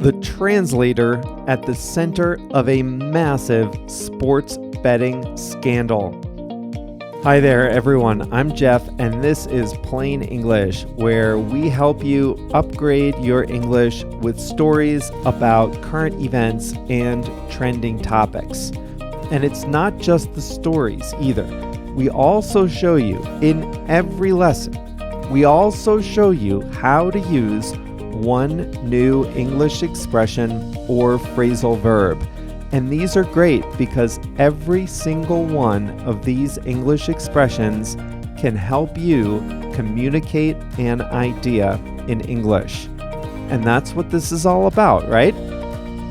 the translator at the center of a massive sports betting scandal. Hi there, everyone. I'm Jeff, and this is Plain English, where we help you upgrade your English with stories about current events and trending topics. And it's not just the stories either. We also show you in every lesson, we also show you how to use one new English expression or phrasal verb. And these are great because every single one of these English expressions can help you communicate an idea in English. And that's what this is all about, right?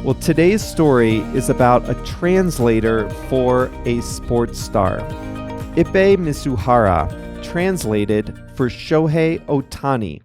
Well, today's story is about a translator for a sports star. Ippei Mizuhara translated for Shohei Ohtani,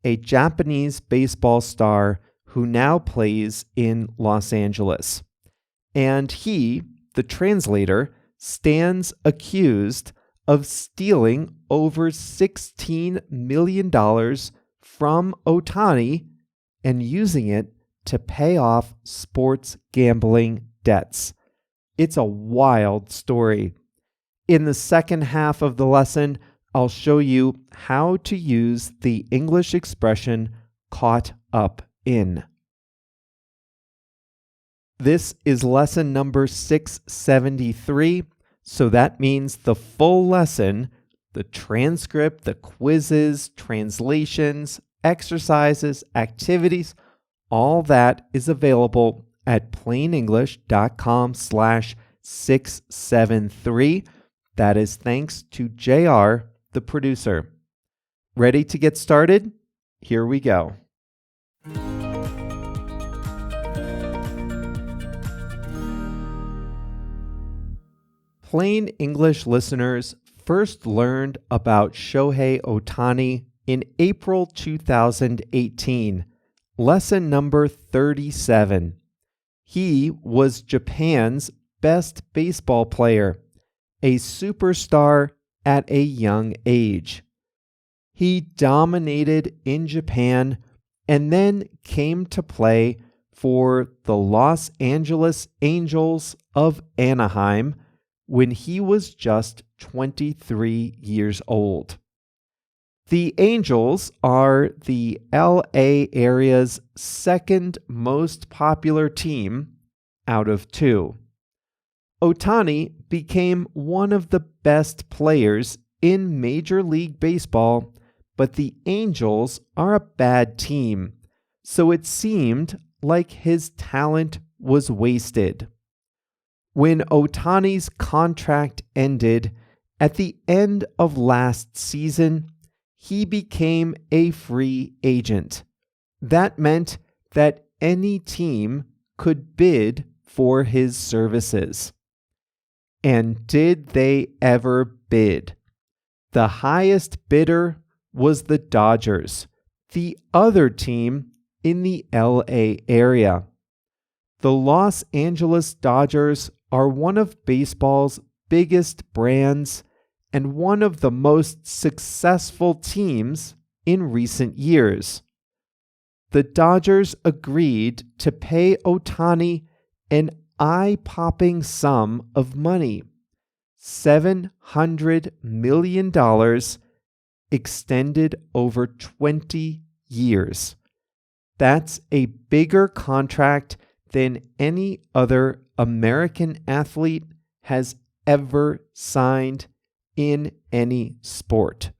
a Japanese baseball star who now plays in Los Angeles. And he, the translator, stands accused of stealing over $16 million from Ohtani and using it to pay off sports gambling debts. It's a wild story. In the second half of the lesson, I'll show you how to use the English expression caught up in. This is lesson number 673, so that means the full lesson, the transcript, the quizzes, translations, exercises, activities, all that is available at plainenglish.com/673. That is thanks to JR, the producer. Ready to get started? Here we go. Plain English listeners first learned about Shohei Ohtani in April 2018, lesson number 37. He was Japan's best baseball player, a superstar at a young age. He dominated in Japan and then came to play for the Los Angeles Angels of Anaheim when he was just 23 years old. The Angels are the LA area's second most popular team out of two. Ohtani became one of the best players in Major League Baseball, but the Angels are a bad team, so it seemed like his talent was wasted. When Ohtani's contract ended at the end of last season, he became a free agent. That meant that any team could bid for his services. And did they ever bid? The highest bidder was the Dodgers, the other team in the LA area. The Los Angeles Dodgers are one of baseball's biggest brands and one of the most successful teams in recent years. The Dodgers agreed to pay Ohtani an eye-popping sum of money, $700 million, extended over 20 years. That's a bigger contract than any other American athlete has ever signed in any sport.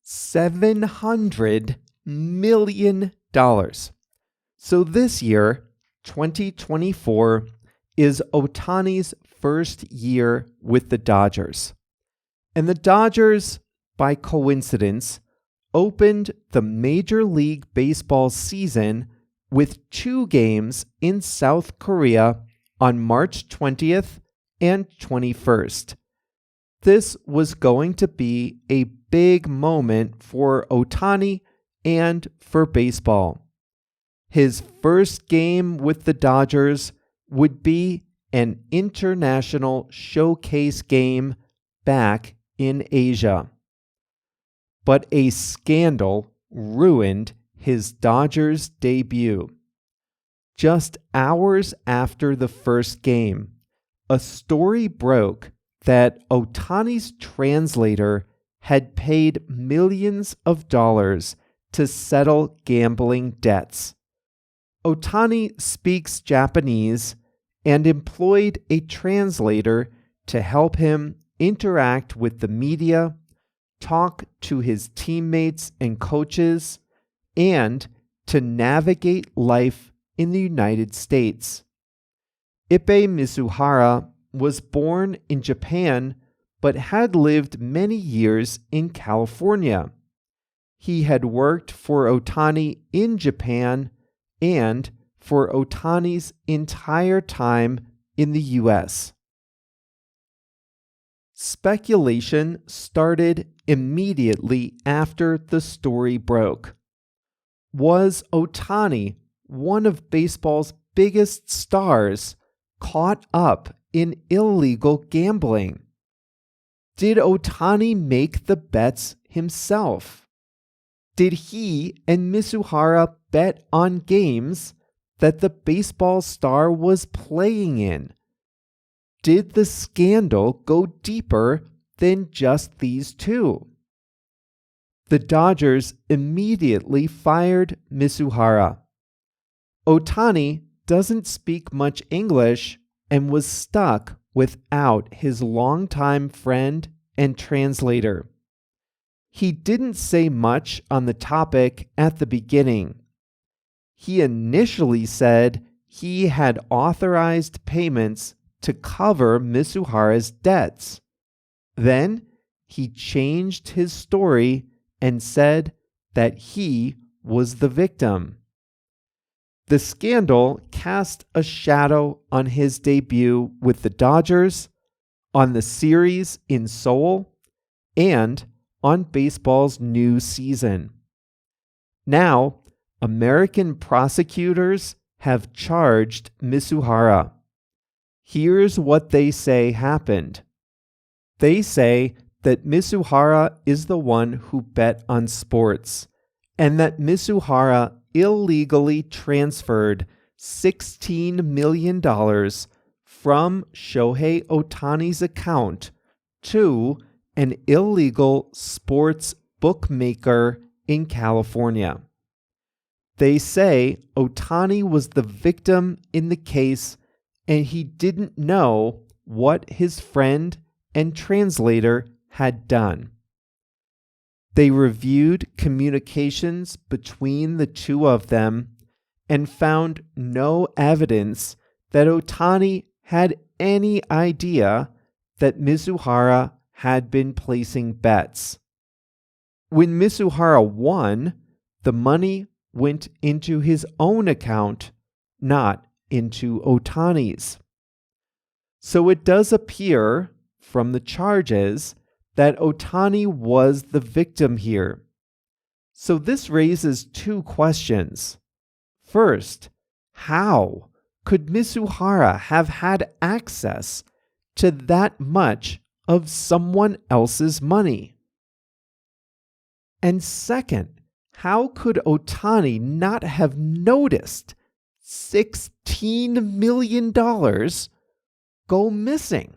$700 million. So this year, 2024, is Ohtani's first year with the Dodgers. And the Dodgers, by coincidence, opened the Major League Baseball season with 2 games in South Korea on March 20th and 21st. This was going to be a big moment for Ohtani and for baseball. His first game with the Dodgers would be an international showcase game back in Asia. But a scandal ruined his Dodgers debut. Just hours after the first game, a story broke that Ohtani's translator had paid millions of dollars to settle gambling debts. Ohtani speaks Japanese and employed a translator to help him interact with the media, talk to his teammates and coaches, and to navigate life in the United States. Ippei Mizuhara was born in Japan but had lived many years in California. He had worked for Ohtani in Japan and for Ohtani's entire time in the U.S. Speculation started immediately after the story broke. Was Ohtani, one of baseball's biggest stars, caught up in illegal gambling? Did Ohtani make the bets himself? Did he and Mizuhara bet on games that the baseball star was playing in? Did the scandal go deeper than just these two? The Dodgers immediately fired Mizuhara. Ohtani doesn't speak much English and was stuck without his longtime friend and translator. He didn't say much on the topic at the beginning. He initially said he had authorized payments to cover Mizuhara's debts. Then he changed his story and said that he was the victim. The scandal cast a shadow on his debut with the Dodgers, on the series in Seoul, and on baseball's new season. Now, American prosecutors have charged Mizuhara. Here's what they say happened. They say that Mizuhara is the one who bet on sports, and that Mizuhara illegally transferred $16 million from Shohei Ohtani's account to an illegal sports bookmaker in California. They say Ohtani was the victim in the case and he didn't know what his friend and translator had done. They reviewed communications between the two of them and found no evidence that Ohtani had any idea that Mizuhara had been placing bets. When Mizuhara won, the money went into his own account, not into Ohtani's. So it does appear from the charges that Ohtani was the victim here. So this raises two questions. First, how could Mizuhara have had access to that much of someone else's money? And second, how could Ohtani not have noticed $16 million go missing?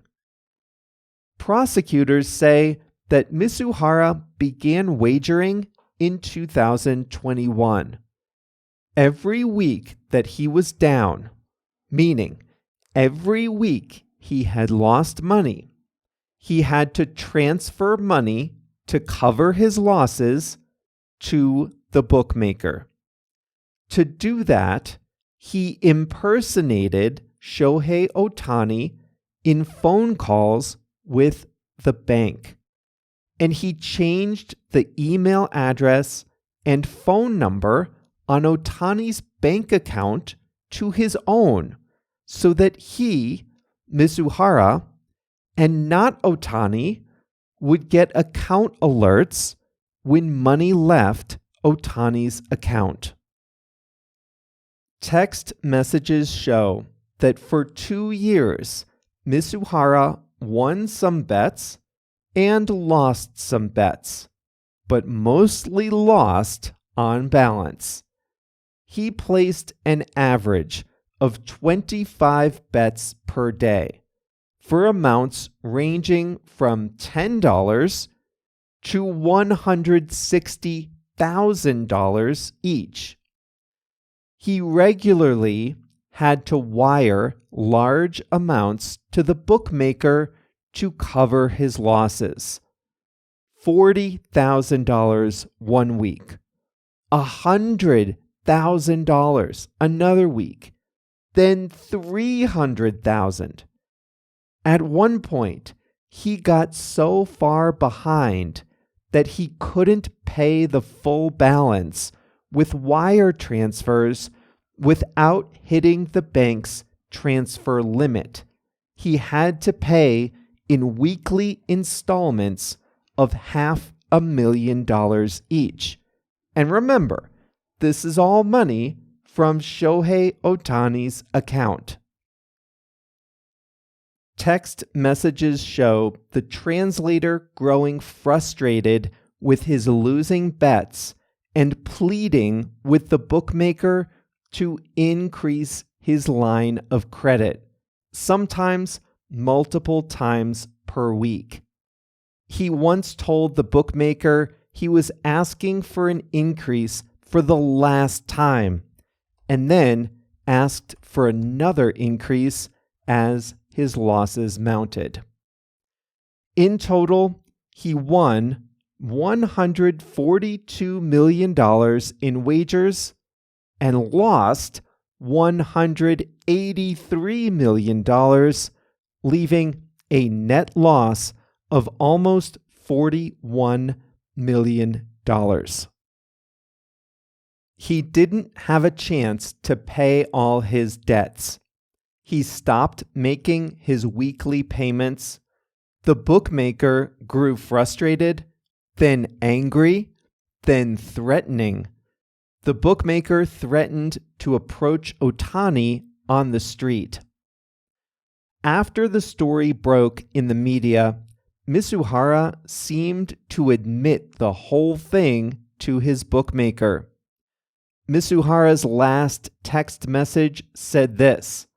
Prosecutors say that Mizuhara began wagering in 2021. Every week that he was down, meaning every week he had lost money, he had to transfer money to cover his losses to the bookmaker. To do that, he impersonated Shohei Ohtani in phone calls with the bank, and he changed the email address and phone number on Ohtani's bank account to his own so that he, Mizuhara, and not Ohtani would get account alerts when money left Ohtani's account. Text messages show that for 2 years, Mizuhara won some bets and lost some bets, but mostly lost on balance. He placed an average of 25 bets per day for amounts ranging from $10 to $160,000 each. He regularly had to wire large amounts to the bookmaker to cover his losses. $40,000 one week, $100,000 another week, then $300,000. At one point, he got so far behind that he couldn't pay the full balance with wire transfers without hitting the bank's transfer limit. He had to pay in weekly installments of $500,000 each. And remember, this is all money from Shohei Ohtani's account. Text messages show the translator growing frustrated with his losing bets and pleading with the bookmaker to increase his line of credit, sometimes multiple times per week. He once told the bookmaker he was asking for an increase for the last time, and then asked for another increase as his losses mounted. In total, he won $142 million in wagers and lost $183 million, leaving a net loss of almost $41 million. He didn't have a chance to pay all his debts. He stopped making his weekly payments. The bookmaker grew frustrated, then angry, then threatening. The bookmaker threatened to approach Ohtani on the street. After the story broke in the media, Mizuhara seemed to admit the whole thing to his bookmaker. Mizuhara's last text message said this: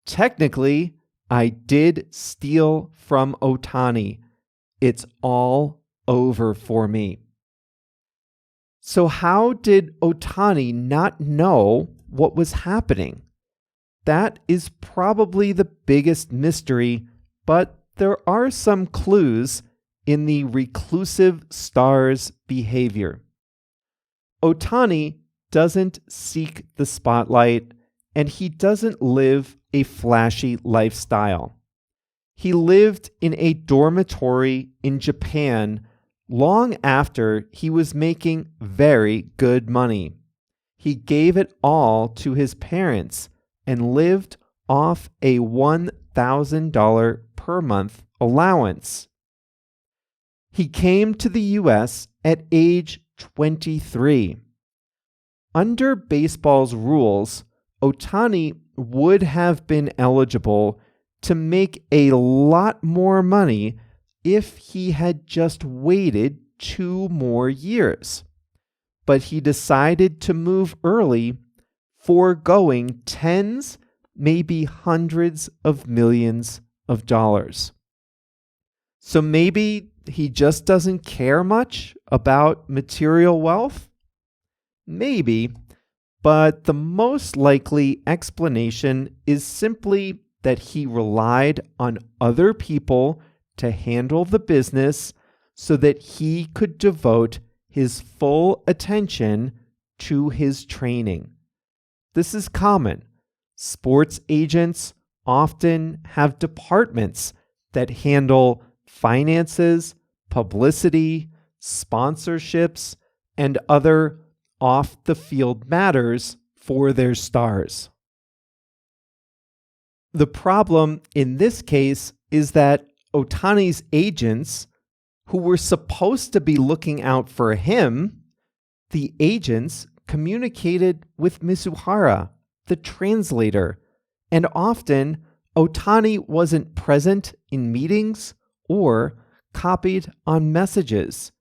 "Technically, I did steal from Ohtani. It's all over for me." So how did Ohtani not know what was happening? That is probably the biggest mystery, but there are some clues in the reclusive star's behavior. Ohtani doesn't seek the spotlight, and he doesn't live a flashy lifestyle. He lived in a dormitory in Japan long after he was making very good money. He gave it all to his parents and lived off a $1,000 per month allowance. He came to the U.S. at age 23. Under baseball's rules, Ohtani would have been eligible to make a lot more money if he had just waited 2 more years. But he decided to move early, foregoing tens, maybe hundreds of millions of dollars. So maybe he just doesn't care much about material wealth? Maybe, but the most likely explanation is simply that he relied on other people to handle the business so that he could devote his full attention to his training. This is common. Sports agents often have departments that handle finances, publicity, sponsorships, and other off-the-field matters for their stars. The problem in this case is that Ohtani's agents, who were supposed to be looking out for him, the agents communicated with Mizuhara, the translator, and often Ohtani wasn't present in meetings or copied on messages.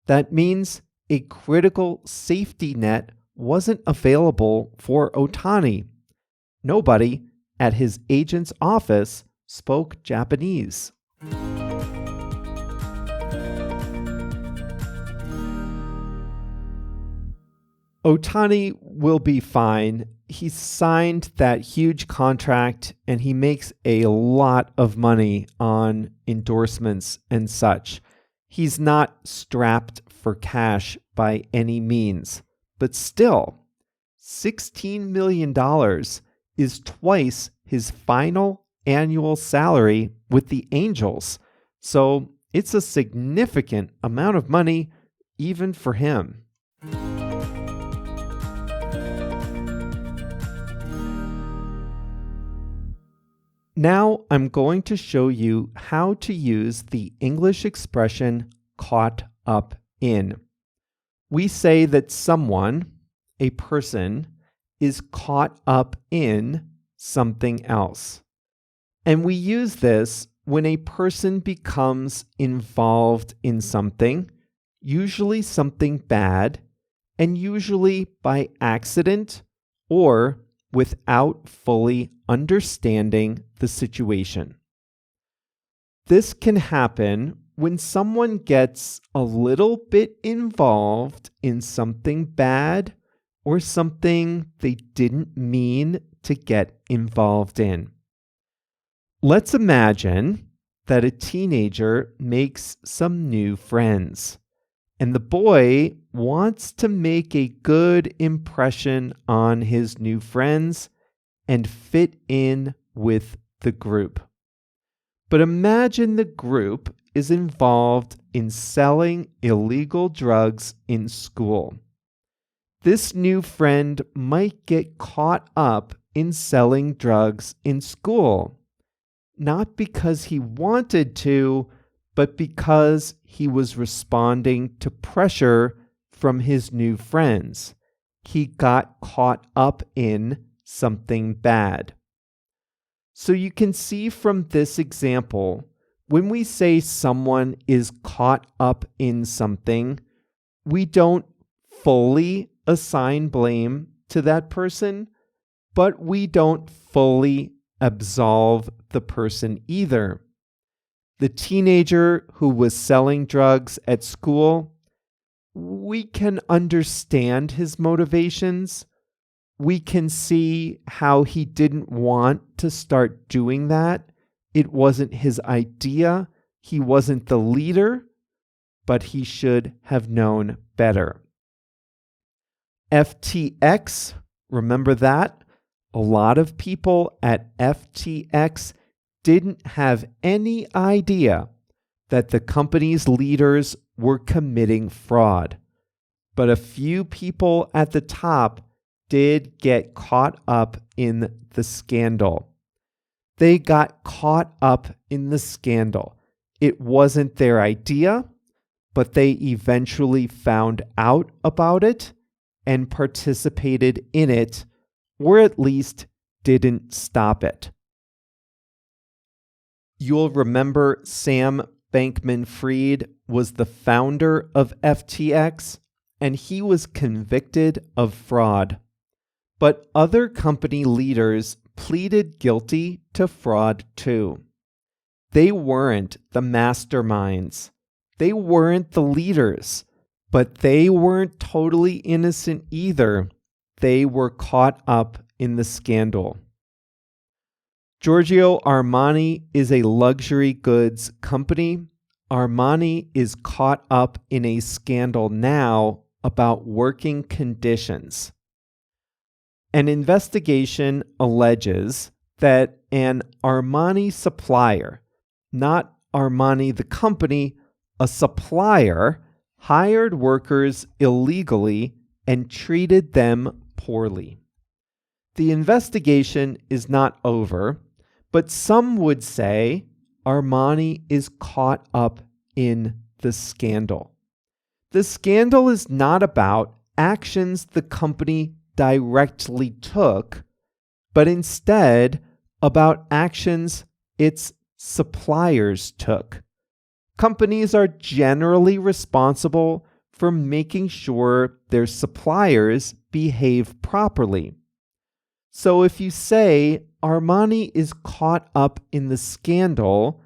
That means a critical safety net wasn't available for Ohtani. Nobody at his agent's office spoke Japanese. Ohtani will be fine. He signed that huge contract and he makes a lot of money on endorsements and such. He's not strapped for cash by any means, but still, $16 million is twice his final annual salary with the Angels. So it's a significant amount of money even for him. Now I'm going to show you how to use the English expression caught up in. We say that someone, a person, is caught up in something else. And we use this when a person becomes involved in something, usually something bad, and usually by accident or without fully understanding the situation. This can happen when someone gets a little bit involved in something bad or something they didn't mean to get involved in. Let's imagine that a teenager makes some new friends, and the boy wants to make a good impression on his new friends and fit in with the group. But imagine the group is involved in selling illegal drugs in school. This new friend might get caught up in selling drugs in school, not because he wanted to, but because he was responding to pressure from his new friends. He got caught up in something bad. So you can see from this example, when we say someone is caught up in something, we don't fully assign blame to that person, but we don't fully absolve the person either. The teenager who was selling drugs at school, we can understand his motivations. We can see how he didn't want to start doing that. It wasn't his idea. He wasn't the leader, but he should have known better. FTX, remember that? A lot of people at FTX didn't have any idea that the company's leaders were committing fraud. But a few people at the top did get caught up in the scandal. They got caught up in the scandal. It wasn't their idea, but they eventually found out about it and participated in it, or at least didn't stop it. You'll remember Sam Bankman-Fried was the founder of FTX, and he was convicted of fraud. But other company leaders pleaded guilty to fraud too. They weren't the masterminds. They weren't the leaders, but they weren't totally innocent either. They were caught up in the scandal. Giorgio Armani is a luxury goods company. Armani is caught up in a scandal now about working conditions. An investigation alleges that an Armani supplier, not Armani the company, a supplier, hired workers illegally and treated them poorly. The investigation is not over, but some would say Armani is caught up in the scandal. The scandal is not about actions the company directly took, but instead about actions its suppliers took. Companies are generally responsible for making sure their suppliers behave properly. So if you say Armani is caught up in the scandal,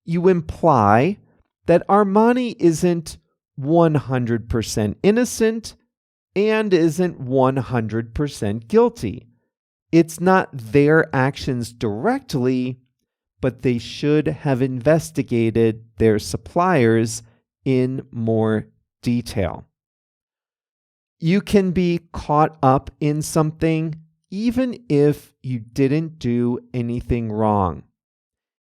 you imply that Armani isn't 100% innocent and isn't 100% guilty. It's not their actions directly, but they should have investigated their suppliers in more detail. You can be caught up in something even if you didn't do anything wrong.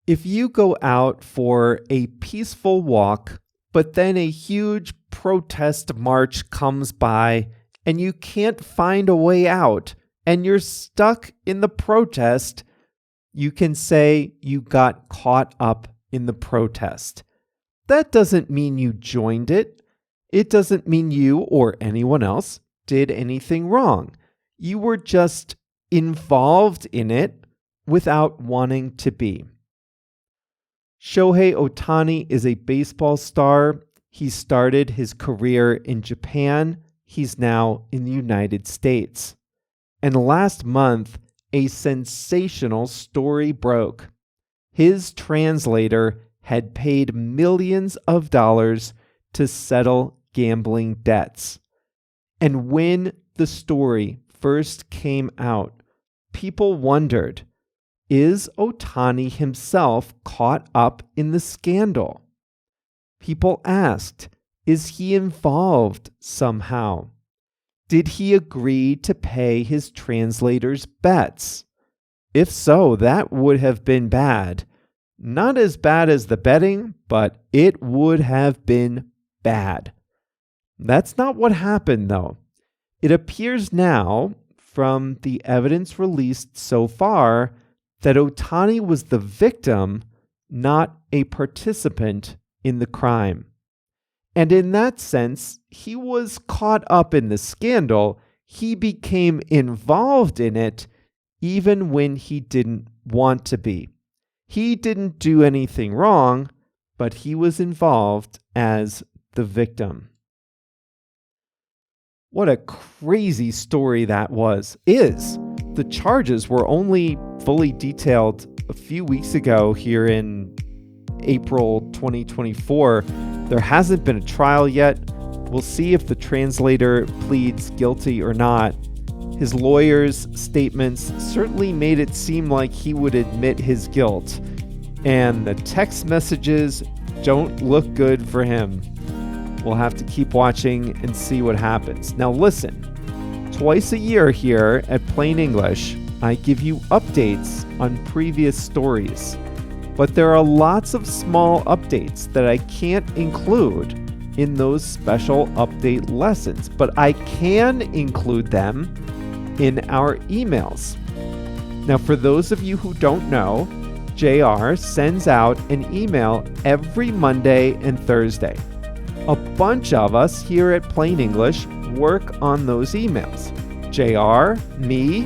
If you go out for a peaceful walk, but then a huge protest march comes by and you can't find a way out and you're stuck in the protest, you can say you got caught up in the protest. That doesn't mean you joined it. It doesn't mean you or anyone else did anything wrong. You were just involved in it without wanting to be. Shohei Ohtani is a baseball star. He started his career in Japan. He's now in the United States. And last month, a sensational story broke. His translator had paid millions of dollars to settle gambling debts. And when the story first came out, people wondered, is Ohtani himself caught up in the scandal? People asked, is he involved somehow? Did he agree to pay his translator's bets? If so, that would have been bad. Not as bad as the betting, but it would have been bad. That's not what happened, though. It appears now, from the evidence released so far, that Ohtani was the victim, not a participant in the crime. And in that sense, he was caught up in the scandal. He became involved in it even when he didn't want to be. He didn't do anything wrong, but he was involved as the victim. What a crazy story that is. The charges were only fully detailed a few weeks ago here in April 2024. There hasn't been a trial yet. We'll see if the translator pleads guilty or not. His lawyer's statements certainly made it seem like he would admit his guilt, and the text messages don't look good for him. We'll have to keep watching and see what happens. Now listen, twice a year here at Plain English, I give you updates on previous stories. But there are lots of small updates that I can't include in those special update lessons, but I can include them in our emails. Now, for those of you who don't know, JR sends out an email every Monday and Thursday. A bunch of us here at Plain English work on those emails. JR, me,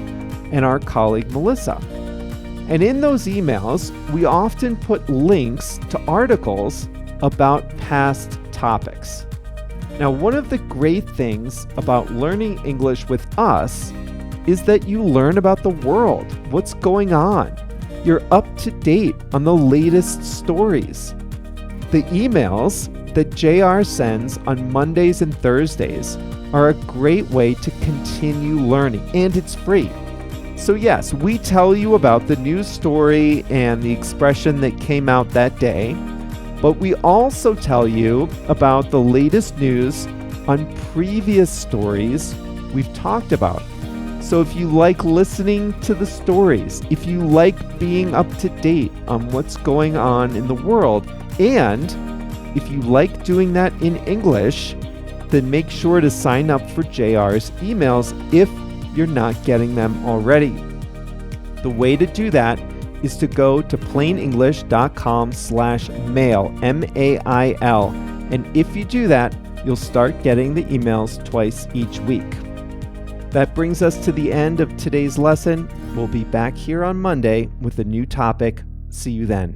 and our colleague Melissa. And in those emails, we often put links to articles about past topics. Now, one of the great things about learning English with us is that you learn about the world, what's going on. You're up to date on the latest stories. The emails that JR sends on Mondays and Thursdays are a great way to continue learning, and it's free. So yes, we tell you about the news story and the expression that came out that day, but we also tell you about the latest news on previous stories we've talked about. So if you like listening to the stories, if you like being up to date on what's going on in the world, and if you like doing that in English, then make sure to sign up for JR's emails if you're not getting them already. The way to do that is to go to plainenglish.com/mail, M-A-I-L. And if you do that, you'll start getting the emails twice each week. That brings us to the end of today's lesson. We'll be back here on Monday with a new topic. See you then.